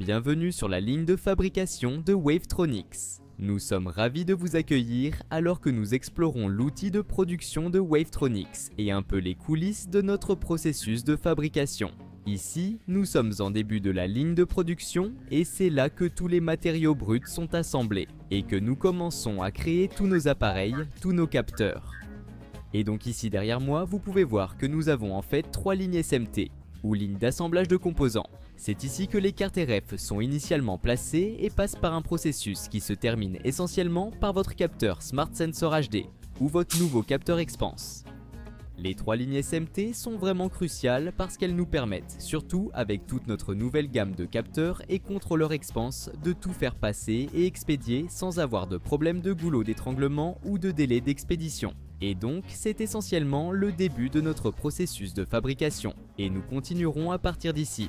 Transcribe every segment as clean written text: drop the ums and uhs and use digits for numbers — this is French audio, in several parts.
bienvenue sur la ligne de fabrication de Wavetronics. Nous sommes ravis de vous accueillir alors que nous explorons l'outil de production de Wavetronics et un peu les coulisses de notre processus de fabrication. Ici, nous sommes en début de la ligne de production et c'est là que tous les matériaux bruts sont assemblés et que nous commençons à créer tous nos appareils, tous nos capteurs. Et donc ici derrière moi, vous pouvez voir que nous avons en fait 3 lignes SMT, ou lignes d'assemblage de composants. C'est ici que les cartes RF sont initialement placées et passent par un processus qui se termine essentiellement par votre capteur Smart Sensor HD ou votre nouveau capteur Expanse. Les 3 lignes SMT sont vraiment cruciales parce qu'elles nous permettent, surtout avec toute notre nouvelle gamme de capteurs et contrôleurs Expanse, de tout faire passer et expédier sans avoir de problème de goulot d'étranglement ou de délai d'expédition. Et donc, c'est essentiellement le début de notre processus de fabrication, et nous continuerons à partir d'ici.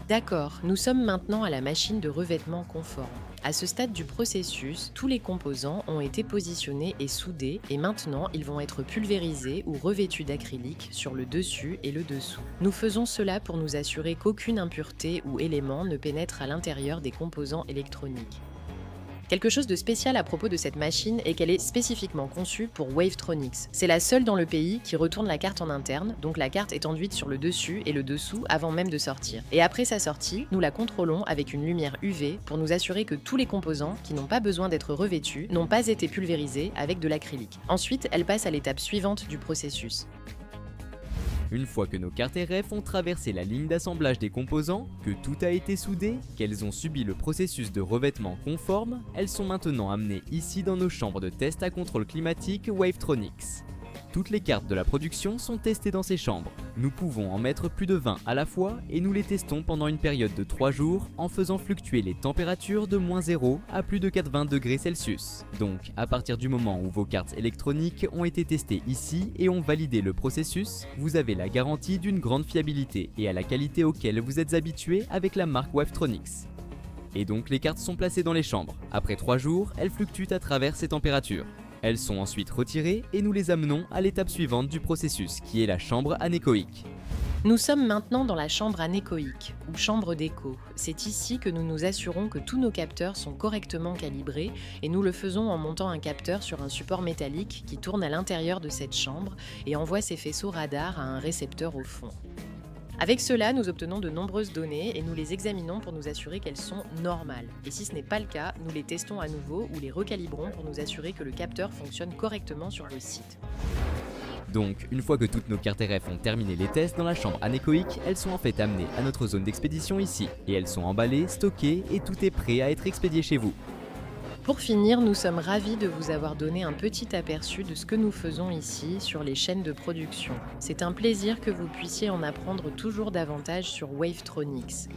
D'accord, nous sommes maintenant à la machine de revêtement conforme. À ce stade du processus, tous les composants ont été positionnés et soudés et maintenant ils vont être pulvérisés ou revêtus d'acrylique sur le dessus et le dessous. Nous faisons cela pour nous assurer qu'aucune impureté ou élément ne pénètre à l'intérieur des composants électroniques. Quelque chose de spécial à propos de cette machine est qu'elle est spécifiquement conçue pour Wavetronics. C'est la seule dans le pays qui retourne la carte en interne, donc la carte est enduite sur le dessus et le dessous avant même de sortir. Et après sa sortie, nous la contrôlons avec une lumière UV pour nous assurer que tous les composants qui n'ont pas besoin d'être revêtus n'ont pas été pulvérisés avec de l'acrylique. Ensuite, elle passe à l'étape suivante du processus. Une fois que nos cartes RF ont traversé la ligne d'assemblage des composants, que tout a été soudé, qu'elles ont subi le processus de revêtement conforme, elles sont maintenant amenées ici dans nos chambres de test à contrôle climatique Wavetronics. Toutes les cartes de la production sont testées dans ces chambres. Nous pouvons en mettre plus de 20 à la fois et nous les testons pendant une période de 3 jours en faisant fluctuer les températures de -0 à plus de 80 degrés Celsius. Donc, à partir du moment où vos cartes électroniques ont été testées ici et ont validé le processus, vous avez la garantie d'une grande fiabilité et à la qualité auquel vous êtes habitué avec la marque Wavetronics. Et donc les cartes sont placées dans les chambres. Après 3 jours, elles fluctuent à travers ces températures. Elles sont ensuite retirées et nous les amenons à l'étape suivante du processus, qui est la chambre anéchoïque. Nous sommes maintenant dans la chambre anéchoïque, ou chambre d'écho. C'est ici que nous nous assurons que tous nos capteurs sont correctement calibrés et nous le faisons en montant un capteur sur un support métallique qui tourne à l'intérieur de cette chambre et envoie ses faisceaux radar à un récepteur au fond. Avec cela, nous obtenons de nombreuses données et nous les examinons pour nous assurer qu'elles sont normales. Et si ce n'est pas le cas, nous les testons à nouveau ou les recalibrons pour nous assurer que le capteur fonctionne correctement sur le site. Donc, une fois que toutes nos cartes RF ont terminé les tests dans la chambre anéchoïque, elles sont en fait amenées à notre zone d'expédition ici. Et elles sont emballées, stockées et tout est prêt à être expédié chez vous. Pour finir, nous sommes ravis de vous avoir donné un petit aperçu de ce que nous faisons ici sur les chaînes de production. C'est un plaisir que vous puissiez en apprendre toujours davantage sur Wavetronics.